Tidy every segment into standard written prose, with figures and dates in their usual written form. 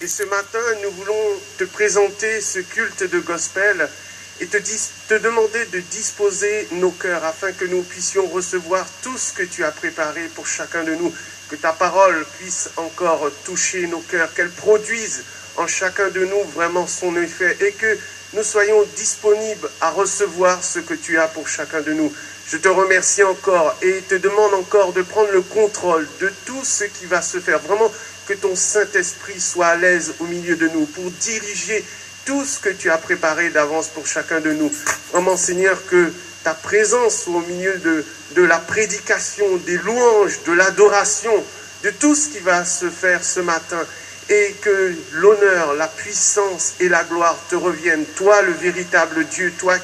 Et ce matin, nous voulons te présenter ce culte de gospel et te demander de disposer nos cœurs afin que nous puissions recevoir tout ce que tu as préparé pour chacun de nous. Que ta parole puisse encore toucher nos cœurs, qu'elle produise en chacun de nous vraiment son effet et que nous soyons disponibles à recevoir ce que tu as pour chacun de nous. Je te remercie encore et te demande encore de prendre le contrôle de tout ce qui va se faire. Vraiment que ton Saint-Esprit soit à l'aise au milieu de nous pour diriger tout ce que tu as préparé d'avance pour chacun de nous. Vraiment, Seigneur, que ta présence soit au milieu de la prédication, des louanges, de l'adoration, de tout ce qui va se faire ce matin. Et que l'honneur, la puissance et la gloire te reviennent. Toi, le véritable Dieu, toi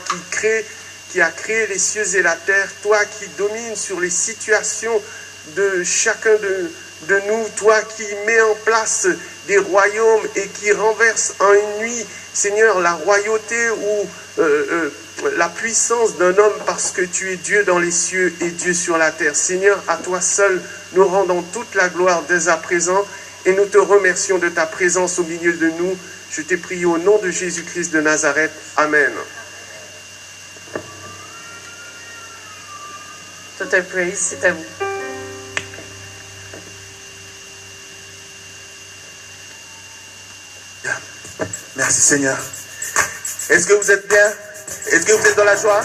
qui as créé les cieux et la terre, toi qui domines sur les situations de chacun de nous, toi qui mets en place des royaumes et qui renverse en une nuit, Seigneur, la royauté ou la puissance d'un homme parce que tu es Dieu dans les cieux et Dieu sur la terre. Seigneur, à toi seul, nous rendons toute la gloire dès à présent. Et nous te remercions de ta présence au milieu de nous. Je t'ai prié au nom de Jésus-Christ de Nazareth. Amen. Total praise, c'est à vous. Merci Seigneur. Est-ce que vous êtes bien? Est-ce que vous êtes dans la joie?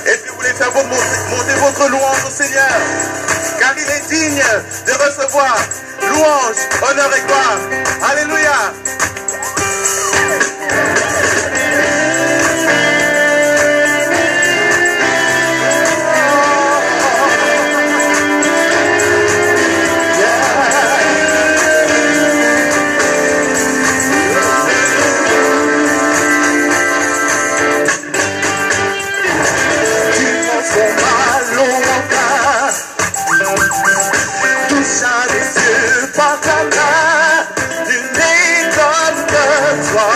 Est-ce que vous voulez faire monter votre louange au Seigneur? Car il est digne de recevoir louange, honneur et gloire. Alléluia. Par ta main, nul n'est comme toi.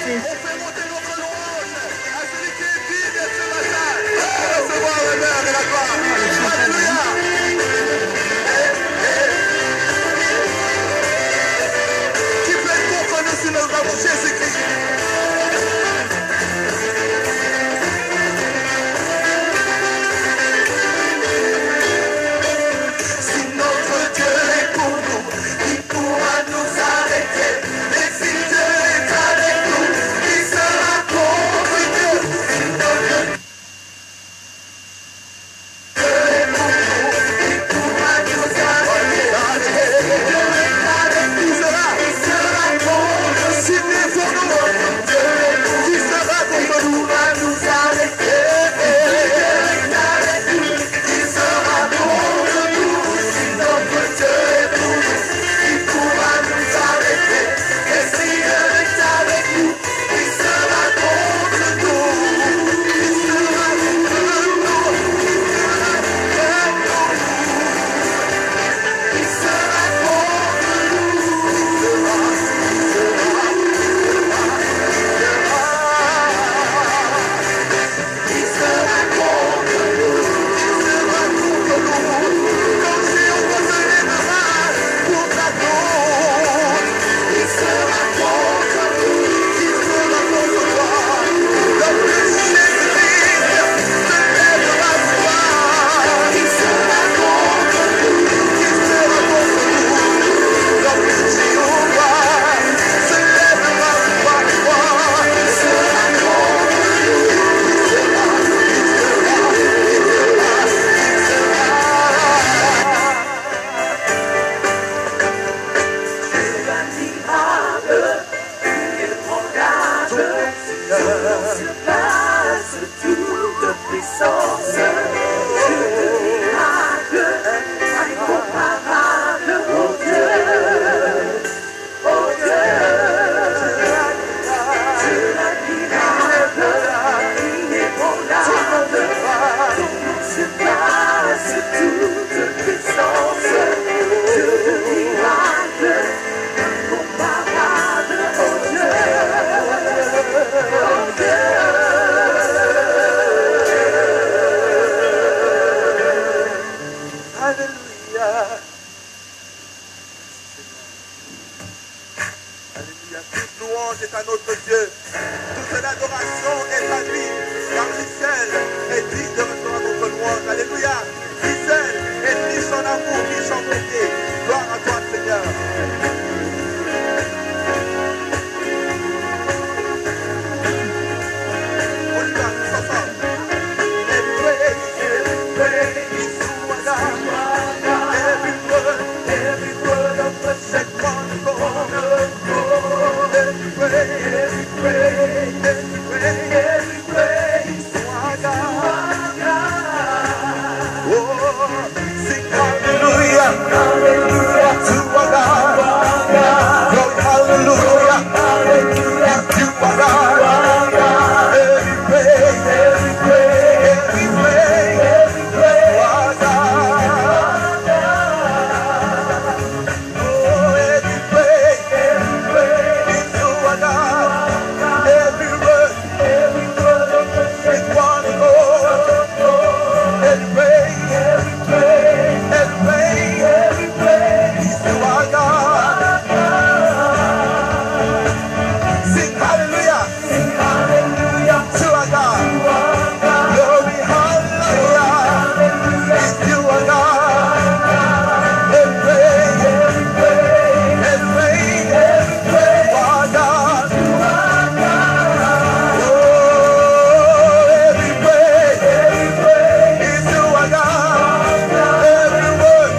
Jesus. On fait monter notre louange à celui qui est digne ce matin. Recevoir l'honneur et la gloire. Alléluia. Qui peut être contre nous si nous avons Jésus-Christ? Si notre Dieu est pour nous, qui pourra nous arrêter? Et si Dieu est avec nous, qui sera contre Dieu? Si notre Dieu est pour nous, qui pourra nous arrêter? Et si Dieu est avec nous, qui sera contre nous? S'il est pour nous, qui sera contre nous? Qui pourra nous arrêter? Et si Dieu est avec nous, qui sera contre nous? Si notre Dieu est pour nous, qui pourra nous arrêter? Et si Dieu est avec nous, qui sera contre nous? Qui sera contre nous? Qui sera contre Qui sera contre nous? Qui sera contre nous? Quand Jéhovah se lèvera pour ta cause. Qui sera contre nous? Qui sera contre toi? Lorsque Jésus-Christ se lèvera pour toi. Qui sera contre nous? Qui sera contre nous? Lorsque Jéhovah se lèvera pour toi. Qui sera contre Alléluia. Alléluia. Toute louange est à notre Dieu. Toute l'adoration est à lui. Car lui seul est digne de recevoir notre louange. Alléluia. Lui seul est riche en amour, riche en bonté. Gloire à toi, Seigneur. On y va, tous ensemble. Every praise is to our God. Every word of worship one accord. Every praise is to our God. Oh, sing hallelujah, hallelujah to our God. Glory, hallelujah, hallelujah to our God. Every praise to our God. Oh, every praise is to our God. Every word is one accord. Every praise is to our God. Sing hallelujah to our God. Glory, hallelujah is to our God. Every praise to our God. Oh, every praise is to our God. Every word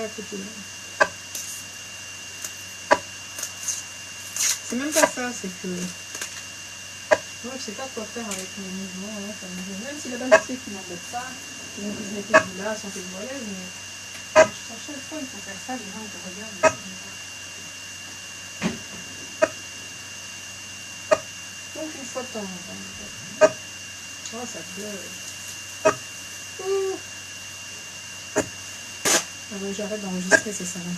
à côté. C'est même pas ça, c'est que moi je sais pas quoi faire avec mon mouvement, hein, même si la balancier qui m'embête pas, donc je mettais du là, santé de voilaise, mais à chaque fois il faut faire ça, les gens ils te regardent. Donc une fois de temps en temps. Oh ça pleure. Ouh. Ah ouais, j'arrête d'enregistrer, ça sert à rien.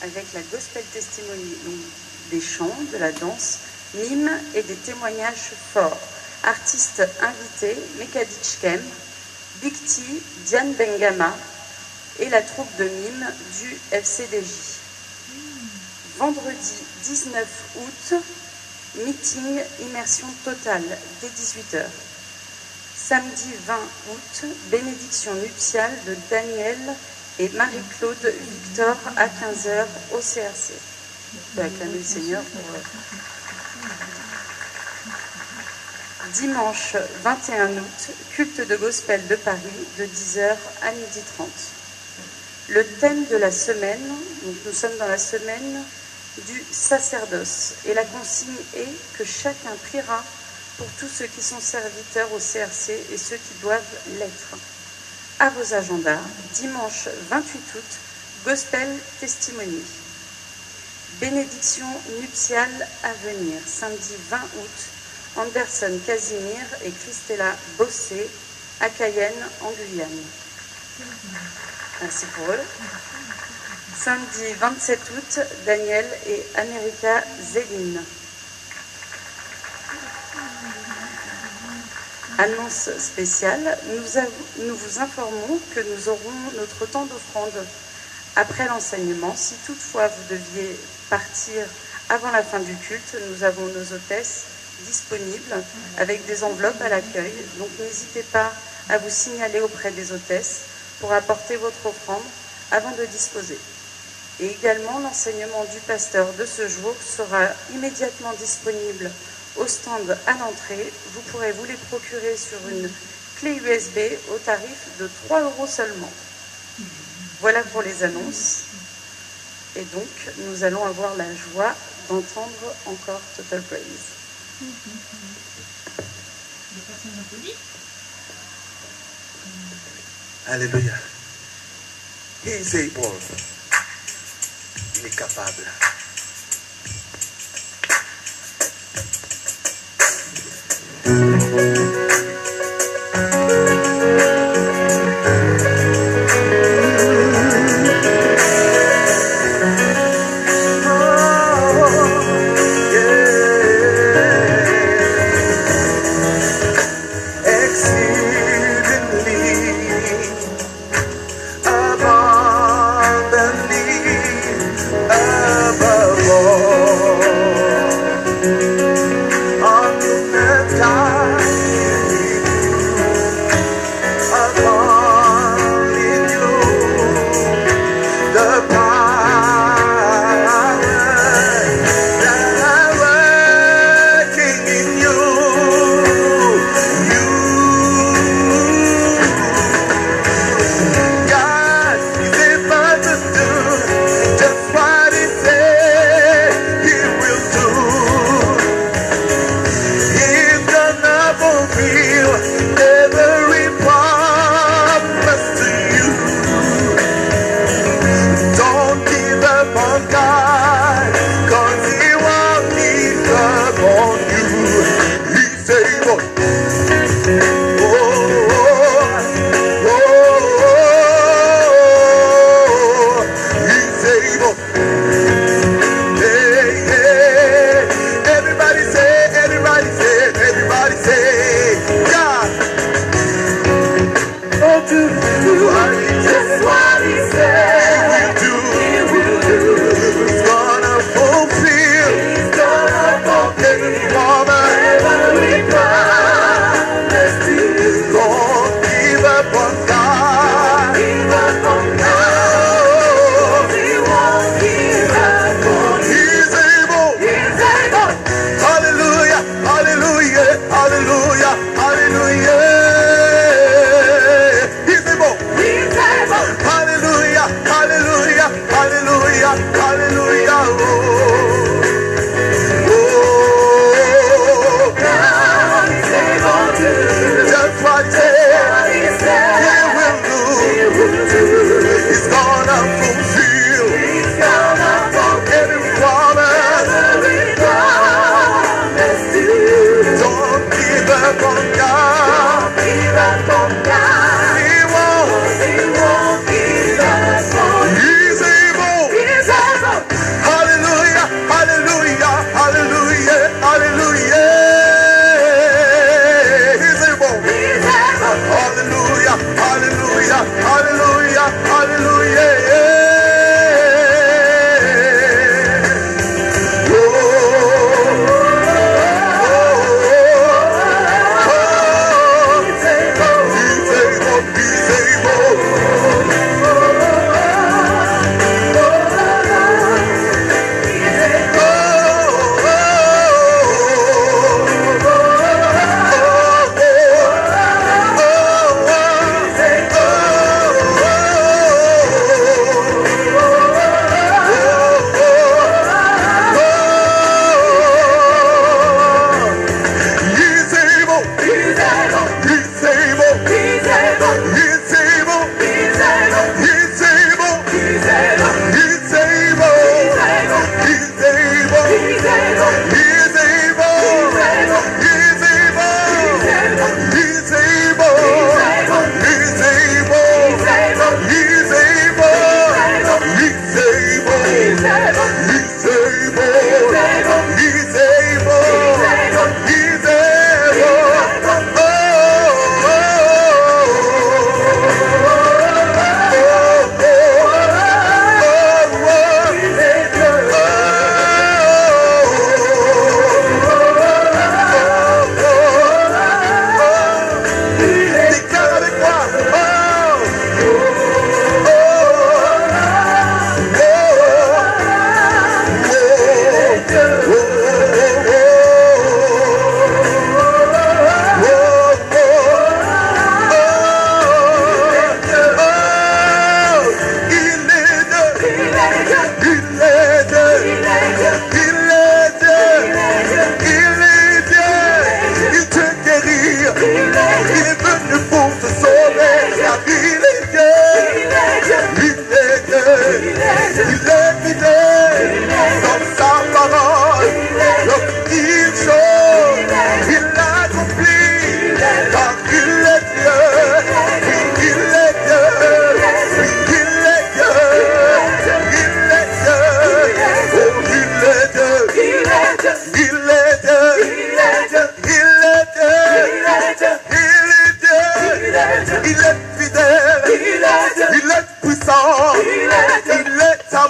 Avec la Gospel Testimony, donc des chants, de la danse, mime et des témoignages forts. Artistes invités, Mekadich Kem, Big T, Diane Bengama et la troupe de mime du FCDJ. Vendredi 19 août, meeting immersion totale dès 18h. Samedi 20 août, bénédiction nuptiale de Daniel et Marie-Claude Victor à 15h au CRC. On peut acclamer le Seigneur pour... Dimanche 21 août, culte de gospel de Paris de 10h à 12h30. Le thème de la semaine, donc nous sommes dans la semaine du sacerdoce et la consigne est que chacun priera pour tous ceux qui sont serviteurs au CRC et ceux qui doivent l'être. À vos agendas, dimanche 28 août, Gospel Testimony. Bénédiction nuptiale à venir, samedi 20 août, Anderson Casimir et Christella Bossé à Cayenne, en Guyane. Merci pour eux. Samedi 27 août, Daniel et America Zéline. Annonce spéciale, nous vous informons que nous aurons notre temps d'offrande après l'enseignement. Si toutefois vous deviez partir avant la fin du culte, nous avons nos hôtesses disponibles avec des enveloppes à l'accueil. Donc n'hésitez pas à vous signaler auprès des hôtesses pour apporter votre offrande avant de disposer. Et également, l'enseignement du pasteur de ce jour sera immédiatement disponible au stand à l'entrée. Vous pourrez vous les procurer sur une clé USB au tarif de 3 € seulement. Voilà pour les annonces. Et donc, nous allons avoir la joie d'entendre encore Total Praise. Alléluia. He is able. Il est capable.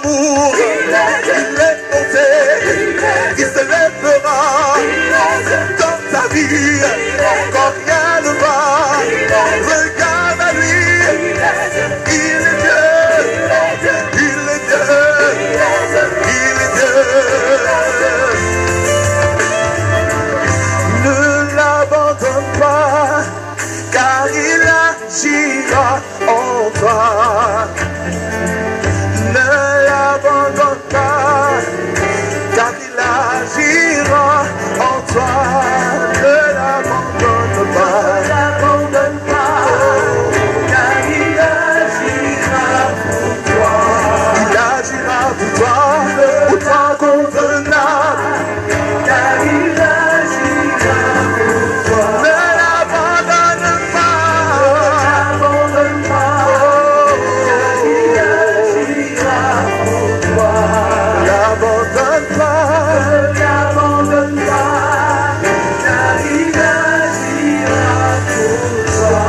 amour, il est monté, il se lèvera dans ta vie, quand rien ne va, regarde à lui, il est Dieu, il est Dieu, il est Dieu. Ne l'abandonne pas, car il agira en toi. Ne l'abandonne pas, car il agira en toi. Ne l'abandonne pas, car il agira pour toi. Il agira pour toi convenable, car il agira pour toi. Ne l'abandonne pas, car il agira pour toi. L'abandonne pas, car il agira pour toi.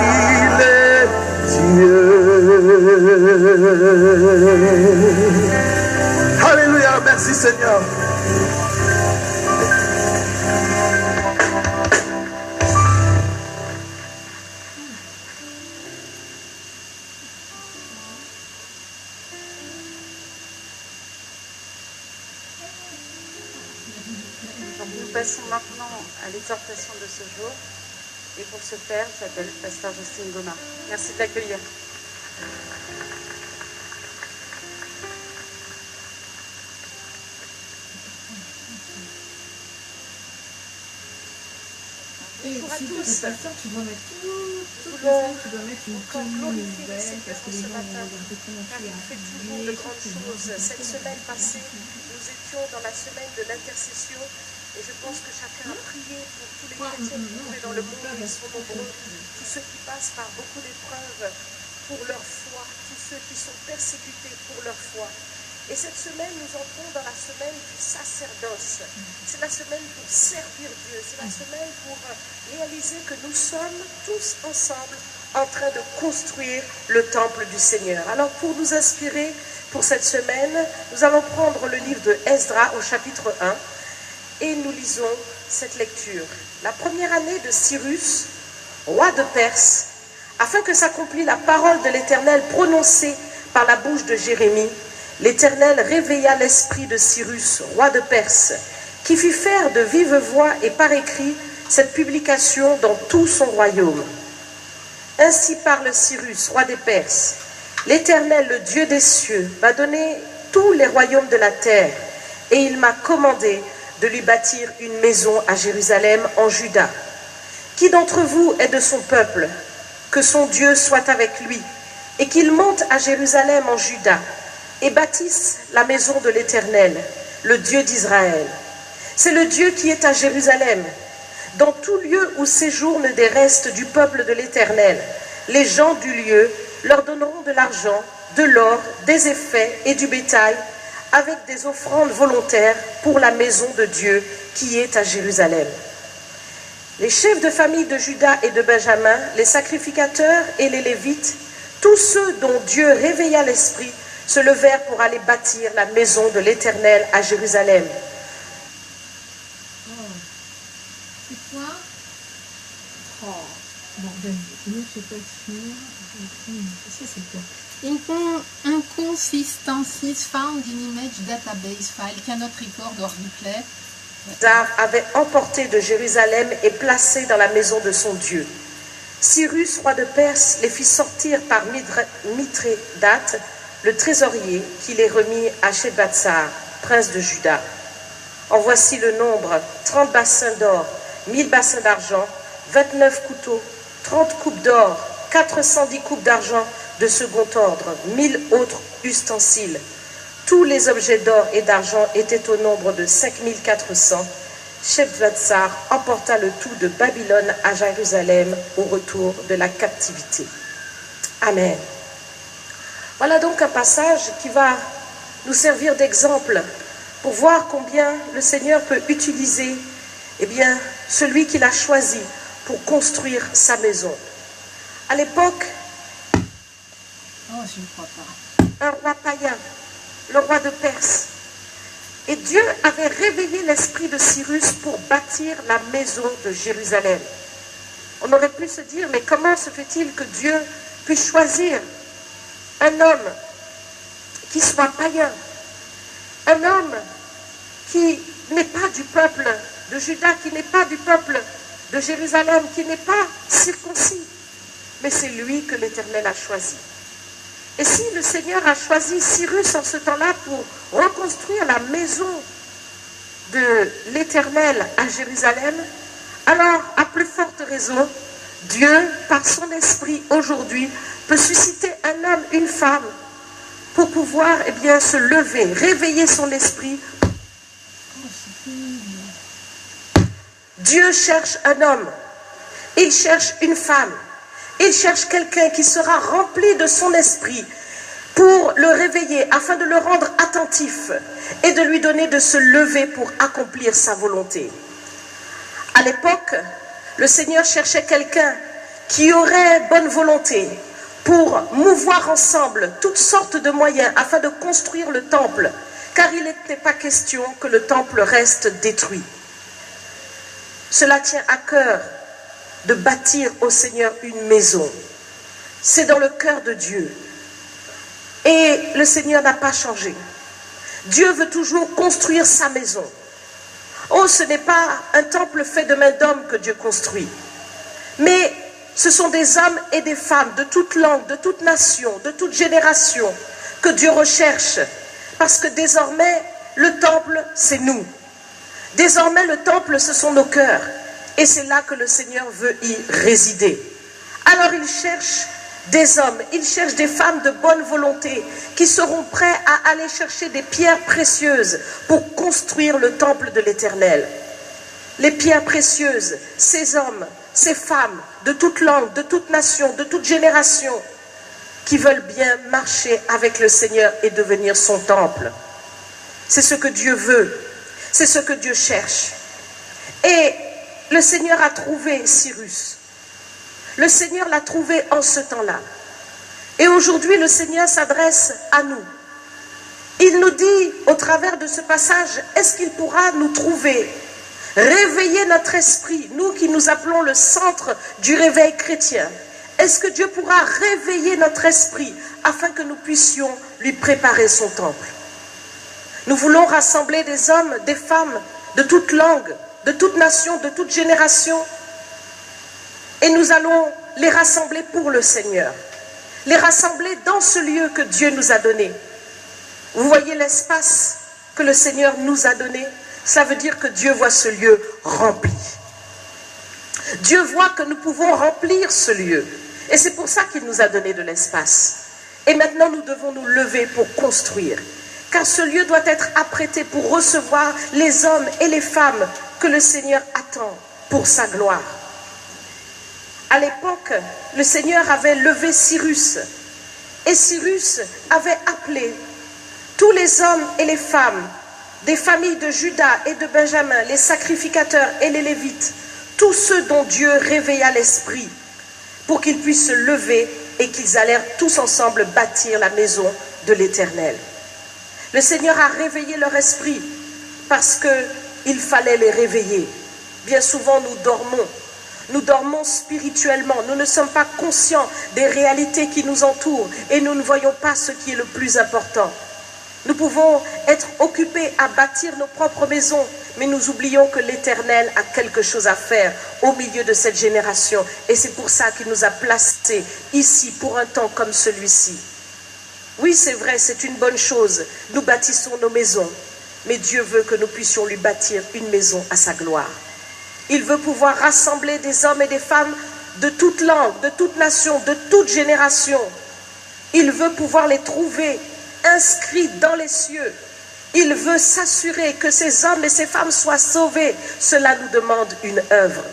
Il est Dieu. Alléluia, merci Seigneur. Donc nous passons maintenant à l'exhortation de ce jour. Et pour ce faire, j'appelle Pasteur Justine Goma. Merci de l'accueillir. Et Bonjour à si tu tous. es pasteur, tu dois mettre toutes les Voulons semaines, tu dois mettre une tenue nouvelle parce que les gens vont regarder comment car tu il es fait toujours habillé. de grandes choses. Cette semaine passée, nous étions dans la semaine de l'intercession et je pense que chacun a prié pour tous les chrétiens qui courent dans le monde. Ils sont nombreux, tous ceux qui passent par beaucoup d'épreuves pour leur foi, tous ceux qui sont persécutés pour leur foi. Et cette semaine, nous entrons dans la semaine du sacerdoce. C'est la semaine pour servir Dieu. C'est la semaine pour réaliser que nous sommes tous ensemble en train de construire le temple du Seigneur. Alors pour nous inspirer pour cette semaine, nous allons prendre le livre de Esdras au chapitre 1 et nous lisons cette lecture. La première année de Cyrus, roi de Perse, afin que s'accomplisse la parole de l'Éternel prononcée par la bouche de Jérémie, l'Éternel réveilla l'esprit de Cyrus, roi de Perse, qui fit faire de vive voix et par écrit cette publication dans tout son royaume. Ainsi parle Cyrus, roi des Perses. L'Éternel, le Dieu des cieux, m'a donné tous les royaumes de la terre, et il m'a commandé de lui bâtir une maison à Jérusalem en Juda. Qui d'entre vous est de son peuple? Que son Dieu soit avec lui, et qu'il monte à Jérusalem en Juda, et bâtisse la maison de l'Éternel, le Dieu d'Israël. C'est le Dieu qui est à Jérusalem, dans tout lieu où séjournent des restes du peuple de l'Éternel. Les gens du lieu leur donneront de l'argent, de l'or, des effets et du bétail, avec des offrandes volontaires pour la maison de Dieu qui est à Jérusalem. Les chefs de famille de Juda et de Benjamin, les sacrificateurs et les Lévites, tous ceux dont Dieu réveilla l'esprit, se levèrent pour aller bâtir la maison de l'Éternel à Jérusalem. C'est quoi? Oh, bordel, je sais pas sûr. Qu'est-ce que c'est quoi? Inconsistencies found in image database file cannot record or replay. Dar avait emporté de Jérusalem et placé dans la maison de son Dieu. Cyrus, roi de Perse, les fit sortir par Mithrédate, le trésorier, qui les remit à Shebbatsar, prince de Juda. En voici le nombre: 30 bassins d'or, 1000 bassins d'argent, 29 couteaux, 30 coupes d'or, 410 coupes d'argent de second ordre, 1000 autres ustensiles. Tous les objets d'or et d'argent étaient au nombre de 5400. Shebbatsar emporta le tout de Babylone à Jérusalem au retour de la captivité. Amen. Voilà donc un passage qui va nous servir d'exemple pour voir combien le Seigneur peut utiliser celui qu'il a choisi pour construire sa maison. À l'époque, Oh, je ne crois pas. un roi païen, le roi de Perse. Et Dieu avait réveillé l'esprit de Cyrus pour bâtir la maison de Jérusalem. On aurait pu se dire, mais comment se fait-il que Dieu puisse choisir un homme qui soit païen, un homme qui n'est pas du peuple de Juda, qui n'est pas du peuple de Jérusalem, qui n'est pas circoncis, mais c'est lui que l'Éternel a choisi. Et si le Seigneur a choisi Cyrus en ce temps-là pour reconstruire la maison de l'Éternel à Jérusalem, alors, à plus forte raison, Dieu, par son esprit, aujourd'hui, peut susciter un homme, une femme, pour pouvoir, eh bien, se lever, réveiller son esprit. Dieu cherche un homme, il cherche une femme, il cherche quelqu'un qui sera rempli de son esprit pour le réveiller, afin de le rendre attentif et de lui donner de se lever pour accomplir sa volonté. À l'époque, le Seigneur cherchait quelqu'un qui aurait bonne volonté pour mouvoir ensemble toutes sortes de moyens afin de construire le temple, car il n'était pas question que le temple reste détruit. Cela tient à cœur de bâtir au Seigneur une maison. C'est dans le cœur de Dieu. Et le Seigneur n'a pas changé. Dieu veut toujours construire sa maison. Oh, ce n'est pas un temple fait de main d'homme que Dieu construit. Mais ce sont des hommes et des femmes de toute langue, de toute nation, de toute génération que Dieu recherche. Parce que désormais, le temple, c'est nous. Désormais, le temple, ce sont nos cœurs. Et c'est là que le Seigneur veut y résider. Alors il cherche des hommes, il cherche des femmes de bonne volonté qui seront prêts à aller chercher des pierres précieuses pour construire le temple de l'Éternel. Les pierres précieuses, ces hommes, ces femmes de toute langue, de toute nation, de toute génération qui veulent bien marcher avec le Seigneur et devenir son temple. C'est ce que Dieu veut, c'est ce que Dieu cherche. Et le Seigneur a trouvé Cyrus. Le Seigneur l'a trouvé en ce temps-là. Et aujourd'hui, le Seigneur s'adresse à nous. Il nous dit, au travers de ce passage, est-ce qu'il pourra nous trouver, réveiller notre esprit, nous qui nous appelons le centre du réveil chrétien. Est-ce que Dieu pourra réveiller notre esprit afin que nous puissions lui préparer son temple? Nous voulons rassembler des hommes, des femmes de toute langue, de toute nation, de toute génération. Et nous allons les rassembler pour le Seigneur. Les rassembler dans ce lieu que Dieu nous a donné. Vous voyez l'espace que le Seigneur nous a donné? Ça veut dire que Dieu voit ce lieu rempli. Dieu voit que nous pouvons remplir ce lieu. Et c'est pour ça qu'il nous a donné de l'espace. Et maintenant, nous devons nous lever pour construire. Car ce lieu doit être apprêté pour recevoir les hommes et les femmes que le Seigneur attend pour sa gloire. À l'époque, le Seigneur avait levé Cyrus. Et Cyrus avait appelé tous les hommes et les femmes des familles de Juda et de Benjamin, les sacrificateurs et les Lévites, tous ceux dont Dieu réveilla l'esprit, pour qu'ils puissent se lever et qu'ils allèrent tous ensemble bâtir la maison de l'Éternel. Le Seigneur a réveillé leur esprit parce qu'il fallait les réveiller. Bien souvent, nous dormons spirituellement, nous ne sommes pas conscients des réalités qui nous entourent et nous ne voyons pas ce qui est le plus important. Nous pouvons être occupés à bâtir nos propres maisons, mais nous oublions que l'Éternel a quelque chose à faire au milieu de cette génération. Et c'est pour ça qu'il nous a placés ici pour un temps comme celui-ci. Oui, c'est vrai, c'est une bonne chose. Nous bâtissons nos maisons, mais Dieu veut que nous puissions lui bâtir une maison à sa gloire. Il veut pouvoir rassembler des hommes et des femmes de toute langue, de toute nation, de toute génération. Il veut pouvoir les trouver inscrits dans les cieux. Il veut s'assurer que ces hommes et ces femmes soient sauvés. Cela nous demande une œuvre.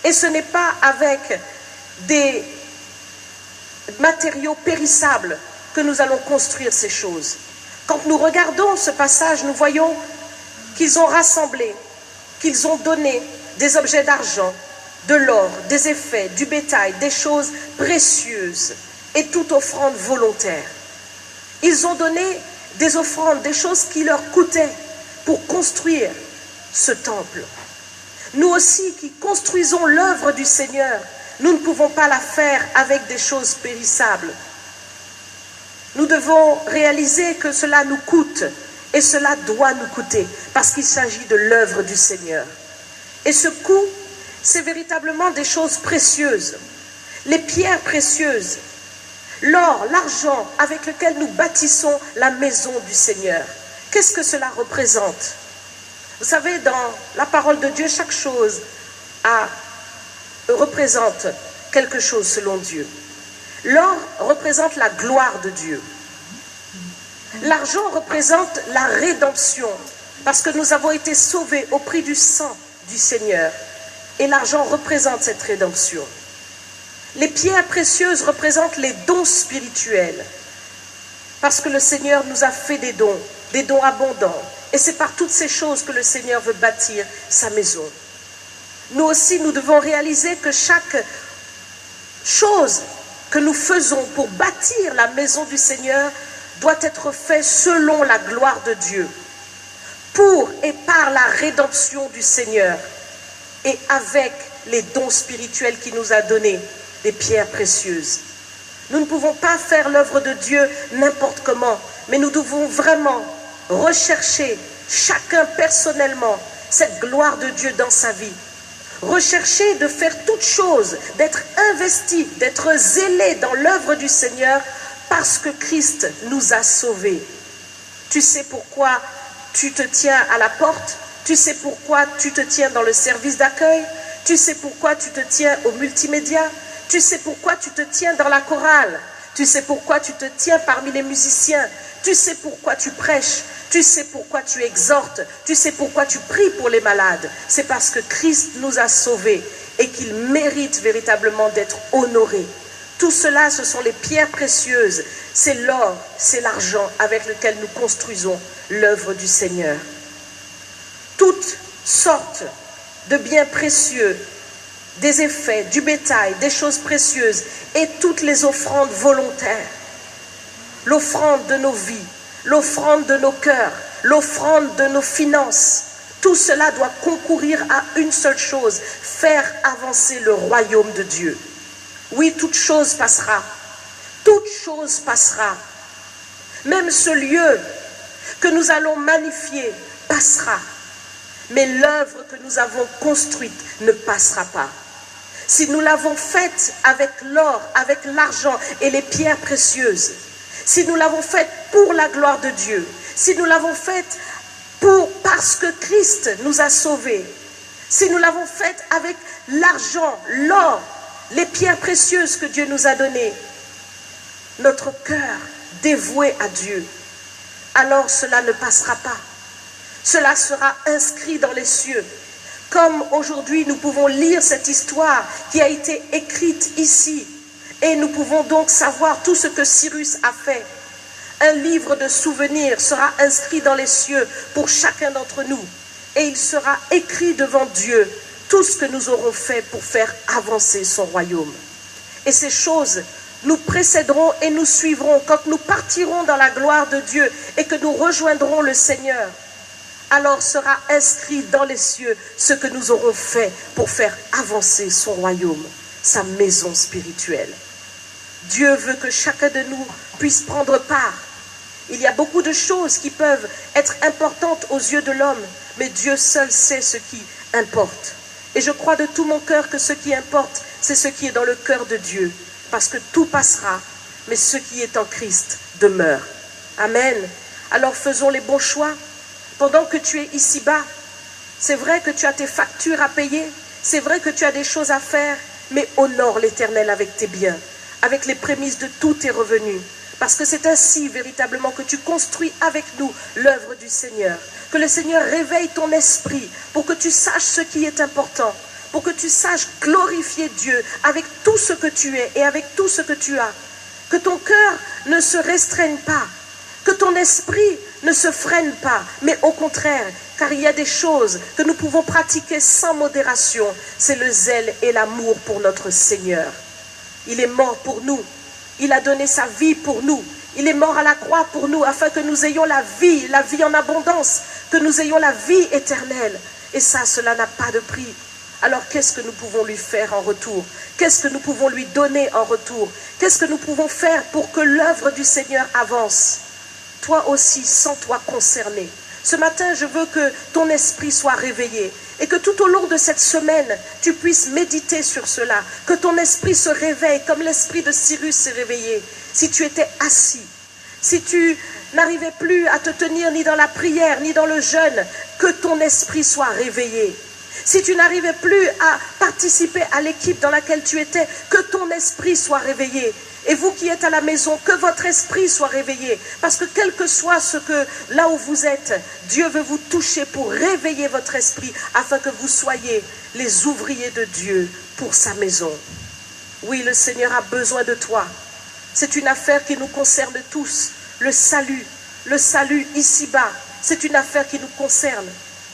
Et ce n'est pas avec des matériaux périssables que nous allons construire ces choses. Quand nous regardons ce passage, nous voyons qu'ils ont rassemblé, qu'ils ont donné des objets d'argent, de l'or, des effets, du bétail, des choses précieuses et toute offrande volontaire. Ils ont donné des offrandes, des choses qui leur coûtaient pour construire ce temple. Nous aussi qui construisons l'œuvre du Seigneur, nous ne pouvons pas la faire avec des choses périssables. Nous devons réaliser que cela nous coûte et cela doit nous coûter parce qu'il s'agit de l'œuvre du Seigneur. Et ce coût, c'est véritablement des choses précieuses, les pierres précieuses, l'or, l'argent avec lequel nous bâtissons la maison du Seigneur. Qu'est-ce que cela représente? Vous savez, dans la parole de Dieu, chaque chose représente quelque chose selon Dieu. L'or représente la gloire de Dieu. L'argent représente la rédemption, parce que nous avons été sauvés au prix du sang du Seigneur. Et l'argent représente cette rédemption. Les pierres précieuses représentent les dons spirituels, parce que le Seigneur nous a fait des dons abondants. Et c'est par toutes ces choses que le Seigneur veut bâtir sa maison. Nous aussi, nous devons réaliser que chaque chose que nous faisons pour bâtir la maison du Seigneur doit être fait selon la gloire de Dieu, pour et par la rédemption du Seigneur, et avec les dons spirituels qu'il nous a donnés, les pierres précieuses. Nous ne pouvons pas faire l'œuvre de Dieu n'importe comment, mais nous devons vraiment rechercher chacun personnellement cette gloire de Dieu dans sa vie. Rechercher de faire toutes choses, d'être investi, d'être zélé dans l'œuvre du Seigneur parce que Christ nous a sauvés. Tu sais pourquoi tu te tiens à la porte? Tu sais pourquoi tu te tiens dans le service d'accueil? Tu sais pourquoi tu te tiens au multimédia? Tu sais pourquoi tu te tiens dans la chorale? Tu sais pourquoi tu te tiens parmi les musiciens? Tu sais pourquoi tu prêches? Tu sais pourquoi tu exhortes? Tu sais pourquoi tu pries pour les malades? C'est parce que Christ nous a sauvés et qu'il mérite véritablement d'être honoré. Tout cela, ce sont les pierres précieuses. C'est l'or, c'est l'argent avec lequel nous construisons l'œuvre du Seigneur. Toutes sortes de biens précieux, des effets, du bétail, des choses précieuses et toutes les offrandes volontaires. L'offrande de nos vies, l'offrande de nos cœurs, l'offrande de nos finances. Tout cela doit concourir à une seule chose, faire avancer le royaume de Dieu. Oui, toute chose passera. Toute chose passera. Même ce lieu que nous allons magnifier passera. Mais l'œuvre que nous avons construite ne passera pas. Si nous l'avons faite avec l'or, avec l'argent et les pierres précieuses, si nous l'avons faite pour la gloire de Dieu, si nous l'avons faite parce que Christ nous a sauvés, si nous l'avons faite avec l'argent, l'or, les pierres précieuses que Dieu nous a données, notre cœur dévoué à Dieu, alors cela ne passera pas. Cela sera inscrit dans les cieux. Comme aujourd'hui nous pouvons lire cette histoire qui a été écrite ici, et nous pouvons donc savoir tout ce que Cyrus a fait. Un livre de souvenirs sera inscrit dans les cieux pour chacun d'entre nous. Et il sera écrit devant Dieu tout ce que nous aurons fait pour faire avancer son royaume. Et ces choses nous précéderont et nous suivront quand nous partirons dans la gloire de Dieu et que nous rejoindrons le Seigneur. Alors sera inscrit dans les cieux ce que nous aurons fait pour faire avancer son royaume, sa maison spirituelle. Dieu veut que chacun de nous puisse prendre part. Il y a beaucoup de choses qui peuvent être importantes aux yeux de l'homme, mais Dieu seul sait ce qui importe. Et je crois de tout mon cœur que ce qui importe, c'est ce qui est dans le cœur de Dieu, parce que tout passera, mais ce qui est en Christ demeure. Amen. Alors faisons les bons choix. Pendant que tu es ici-bas, c'est vrai que tu as tes factures à payer, c'est vrai que tu as des choses à faire, mais honore l'Éternel avec tes biens, avec les prémices de tous tes revenus. Parce que c'est ainsi véritablement que tu construis avec nous l'œuvre du Seigneur. Que le Seigneur réveille ton esprit pour que tu saches ce qui est important, pour que tu saches glorifier Dieu avec tout ce que tu es et avec tout ce que tu as. Que ton cœur ne se restreigne pas, que ton esprit ne se freine pas, mais au contraire, car il y a des choses que nous pouvons pratiquer sans modération. C'est le zèle et l'amour pour notre Seigneur. Il est mort pour nous. Il a donné sa vie pour nous. Il est mort à la croix pour nous afin que nous ayons la vie en abondance, que nous ayons la vie éternelle. Et ça, cela n'a pas de prix. Alors qu'est-ce que nous pouvons lui faire en retour? Qu'est-ce que nous pouvons lui donner en retour? Qu'est-ce que nous pouvons faire pour que l'œuvre du Seigneur avance? Toi aussi, sens-toi concerné. Ce matin, je veux que ton esprit soit réveillé et que tout au long de cette semaine, tu puisses méditer sur cela, que ton esprit se réveille comme l'esprit de Cyrus s'est réveillé. Si tu étais assis, si tu n'arrivais plus à te tenir ni dans la prière, ni dans le jeûne, que ton esprit soit réveillé. Si tu n'arrivais plus à participer à l'équipe dans laquelle tu étais, que ton esprit soit réveillé. Et vous qui êtes à la maison, que votre esprit soit réveillé. Parce que quel que soit là où vous êtes, Dieu veut vous toucher pour réveiller votre esprit afin que vous soyez les ouvriers de Dieu pour sa maison. Oui, le Seigneur a besoin de toi. C'est une affaire qui nous concerne tous. Le salut ici-bas, c'est une affaire qui nous concerne.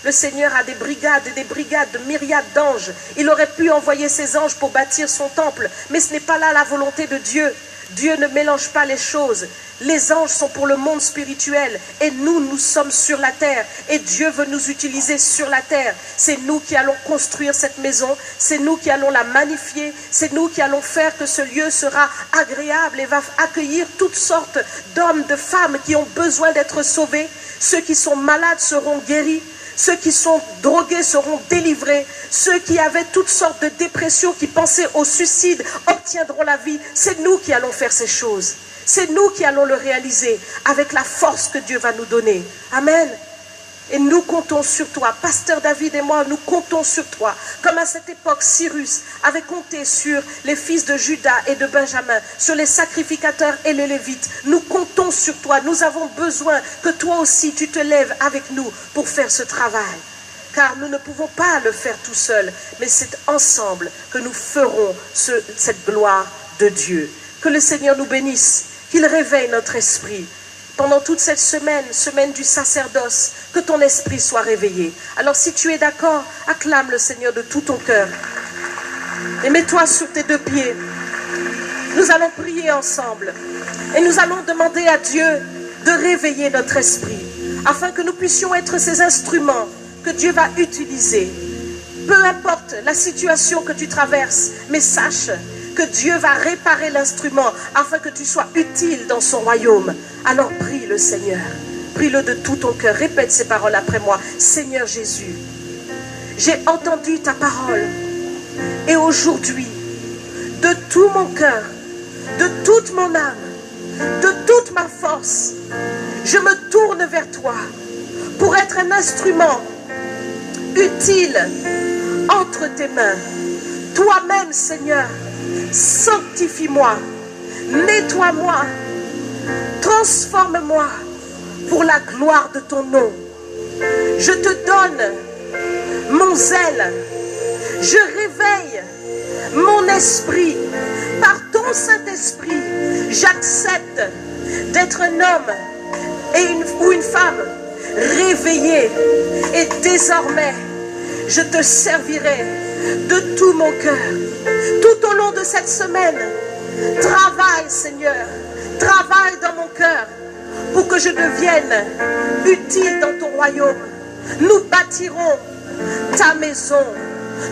Le Seigneur a des brigades et des brigades de myriades d'anges. Il aurait pu envoyer ses anges pour bâtir son temple, mais ce n'est pas là la volonté de Dieu. Dieu ne mélange pas les choses. Les anges sont pour le monde spirituel et nous sommes sur la terre. Et Dieu veut nous utiliser sur la terre. C'est nous qui allons construire cette maison. C'est nous qui allons la magnifier. C'est nous qui allons faire que ce lieu sera agréable et va accueillir toutes sortes d'hommes, de femmes qui ont besoin d'être sauvés. Ceux qui sont malades seront guéris. Ceux qui sont drogués seront délivrés. Ceux qui avaient toutes sortes de dépressions, qui pensaient au suicide, obtiendront la vie. C'est nous qui allons faire ces choses. C'est nous qui allons le réaliser avec la force que Dieu va nous donner. Amen. Et nous comptons sur toi. Pasteur David et moi, nous comptons sur toi. Comme à cette époque, Cyrus avait compté sur les fils de Juda et de Benjamin, sur les sacrificateurs et les Lévites. Nous comptons sur toi. Nous avons besoin que toi aussi, tu te lèves avec nous pour faire ce travail. Car nous ne pouvons pas le faire tout seul, mais c'est ensemble que nous ferons cette gloire de Dieu. Que le Seigneur nous bénisse, qu'il réveille notre esprit. Pendant toute cette semaine du sacerdoce, que ton esprit soit réveillé. Alors si tu es d'accord, acclame le Seigneur de tout ton cœur. Et mets-toi sur tes deux pieds. Nous allons prier ensemble. Et nous allons demander à Dieu de réveiller notre esprit, afin que nous puissions être ces instruments que Dieu va utiliser. Peu importe la situation que tu traverses, mais sache que Dieu va réparer l'instrument afin que tu sois utile dans son royaume. Alors prie le Seigneur. Prie-le de tout ton cœur. Répète ces paroles après moi. Seigneur Jésus, j'ai entendu ta parole. Et aujourd'hui, de tout mon cœur, de toute mon âme, de toute ma force, je me tourne vers toi pour être un instrument utile entre tes mains. Toi-même, Seigneur, sanctifie-moi, nettoie-moi, transforme-moi pour la gloire de ton nom. Je te donne mon zèle, je réveille mon esprit. Par ton Saint-Esprit, j'accepte d'être un homme ou une femme réveillé. Et désormais, je te servirai de tout mon cœur. Tout au long de cette semaine, travaille, Seigneur, travaille dans mon cœur pour que je devienne utile dans ton royaume. Nous bâtirons ta maison.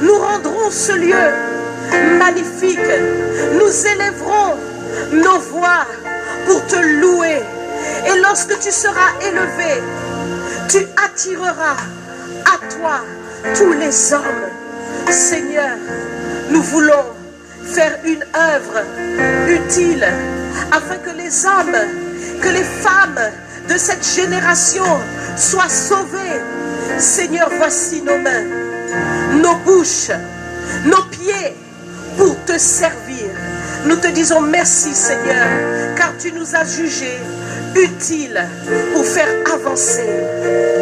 Nous rendrons ce lieu magnifique. Nous élèverons nos voix pour te louer. Et lorsque tu seras élevé, tu attireras à toi tous les hommes. Seigneur, nous voulons faire une œuvre utile afin que les hommes, que les femmes de cette génération soient sauvés. Seigneur, voici nos mains, nos bouches, nos pieds pour te servir. Nous te disons merci, Seigneur, car tu nous as jugés utiles pour faire avancer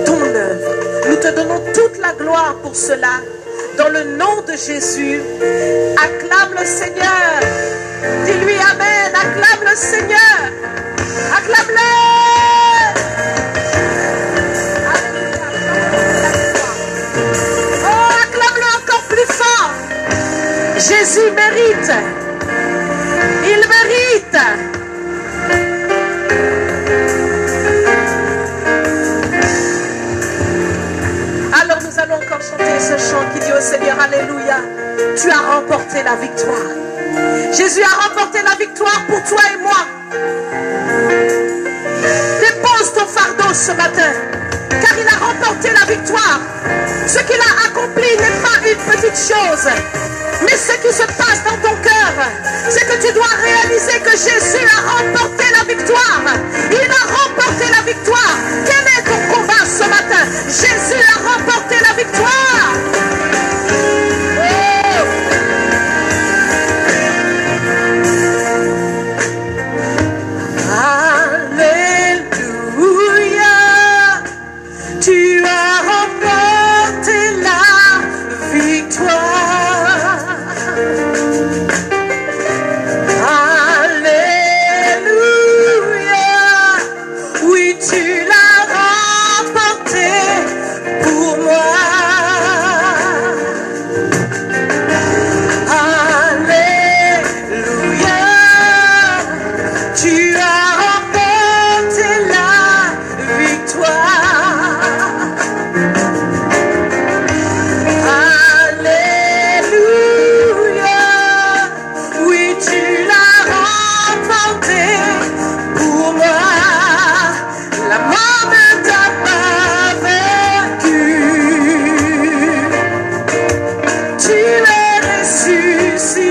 ton œuvre. Nous te donnons toute la gloire pour cela. Dans le nom de Jésus, acclame le Seigneur. Dis-lui Amen. Acclame le Seigneur. Acclame-le. Oh, acclame-le encore plus fort. Jésus mérite. Il mérite. Alléluia. Tu as remporté la victoire. Jésus a remporté la victoire pour toi et moi. Dépose ton fardeau ce matin, car il a remporté la victoire. Ce qu'il a accompli n'est pas une petite chose, mais ce qui se passe dans ton cœur, c'est que tu dois réaliser que Jésus a remporté la victoire. Il a remporté la victoire. Quel est ton combat ce matin? Jésus a remporté la victoire. Alléluia, tu as remporté la victoire. Alléluia, oui, tu l'as remporté pour moi. Alléluia, tu as remporté la victoire. Alléluia, oui, tu l'as remporté pour moi. La mort ne t'a pas vaincu. Tu es ressuscité.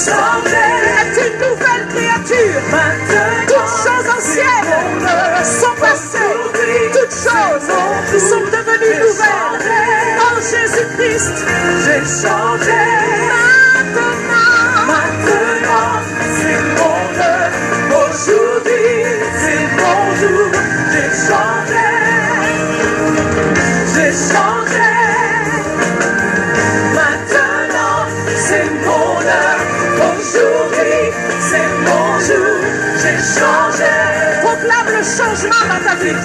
est une nouvelle créature. Toutes choses anciennes sont passées. Toutes choses sont devenues nouvelles. En Jésus-Christ, J'ai changé. Maintenant, c'est mon heure. Aujourd'hui, c'est mon jour. J'ai changé. J'ai changé. Maintenant, c'est mon heure. Aujourd'hui, c'est mon jour. J'ai changé. proclame le changement dans ta vie.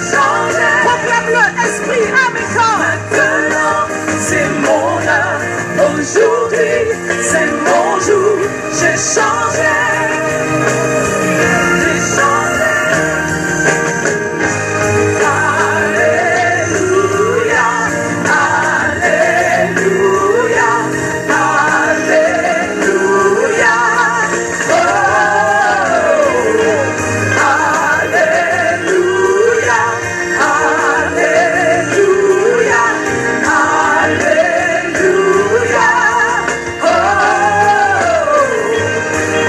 Proclame-le, esprit, âme et corps. Maintenant, c'est mon heure. Aujourd'hui, c'est mon jour. J'ai changé. J'ai changé. Alléluia. Alléluia. Alléluia. Oh. Alléluia. Alléluia. Alléluia. Oh.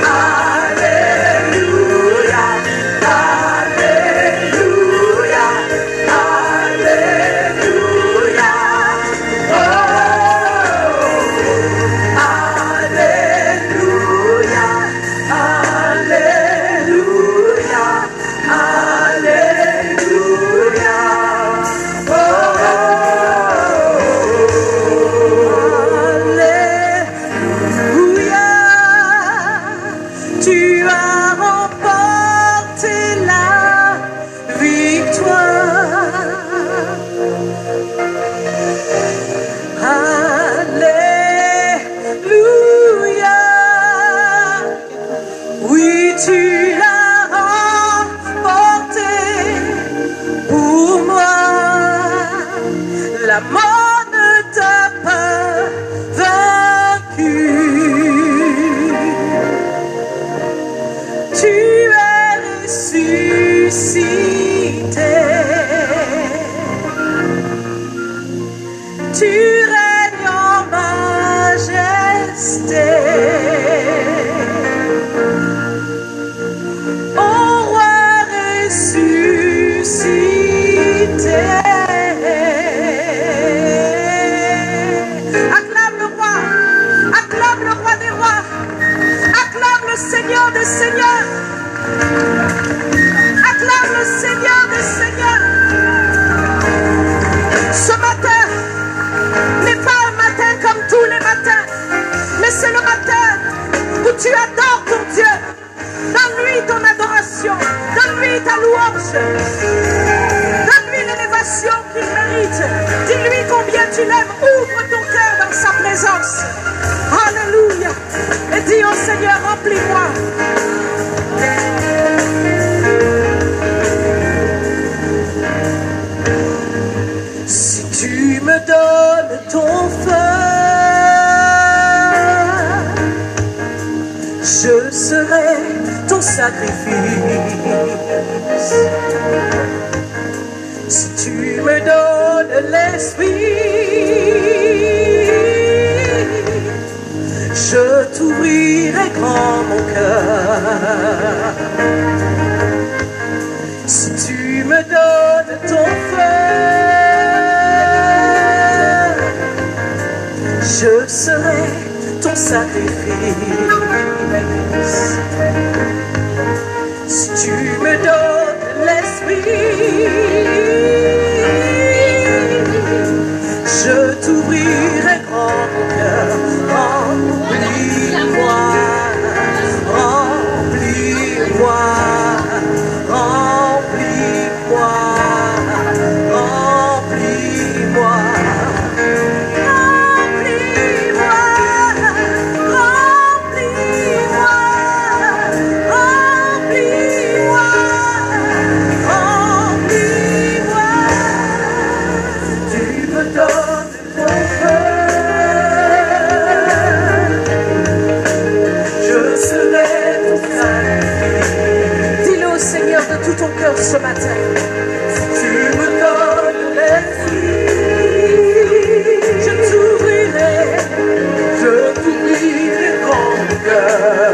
Alléluia. Alléluia. Alléluia. Oh. Alléluia. Alléluia. Alléluia. Alléluia. Tu as remporté la victoire. Alléluia. Oui, tu l'as remporté pour moi. La mort ne t'a pas vaincu. Tu es ressuscité. Tu règnes en majesté. Ô roi ressuscité. Acclame le roi. Acclame le roi des rois. Acclame le Seigneur des seigneurs. Acclame le Seigneur des seigneurs. Ce matin n'est pas un matin comme tous les matins, mais c'est le matin où tu adores ton Dieu. Donne-lui ton adoration, donne-lui ta louange, donne-lui l'élévation qu'il mérite. Dis-lui combien tu l'aimes, ouvre ton cœur dans sa présence. Alléluia. Et dis au Seigneur, remplis-moi. Si tu me donnes ton feu, je serai ton sacrifice. Si tu me donnes l'esprit, je t'ouvrirai grand mon cœur. Si tu me donnes ton feu, je serai ton sacrifice. Si tu me donnes l'esprit, je t'ouvrirai grand mon cœur. Remplis-moi, remplis-moi, remplis-moi, remplis-moi. Dis-le au Seigneur de tout ton cœur ce matin. Si tu me donnes l'esprit, Je t'ouvrirai je t'ouvrirai grand cœur.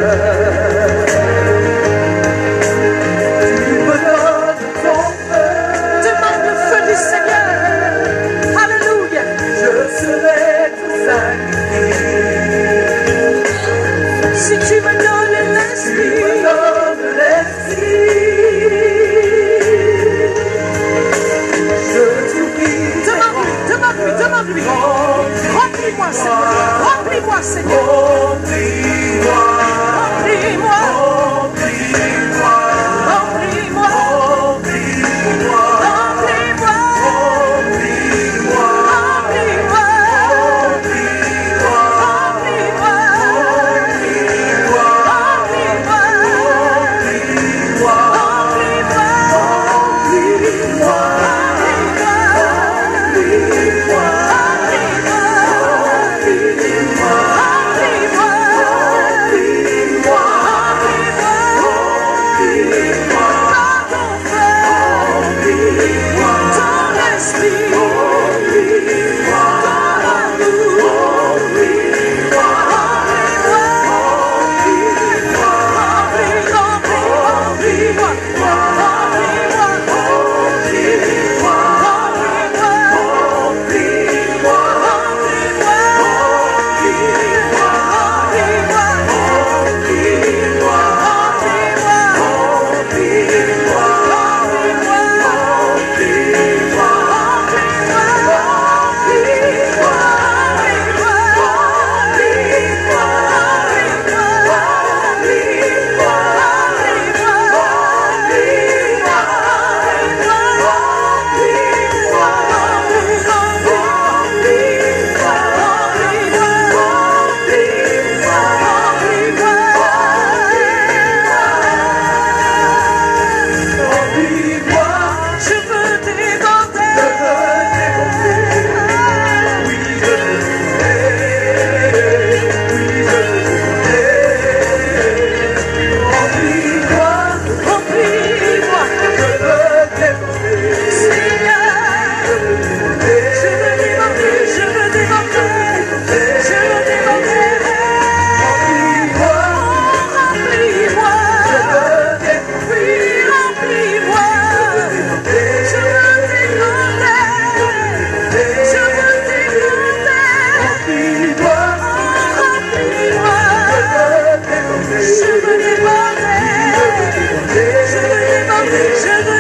Je veux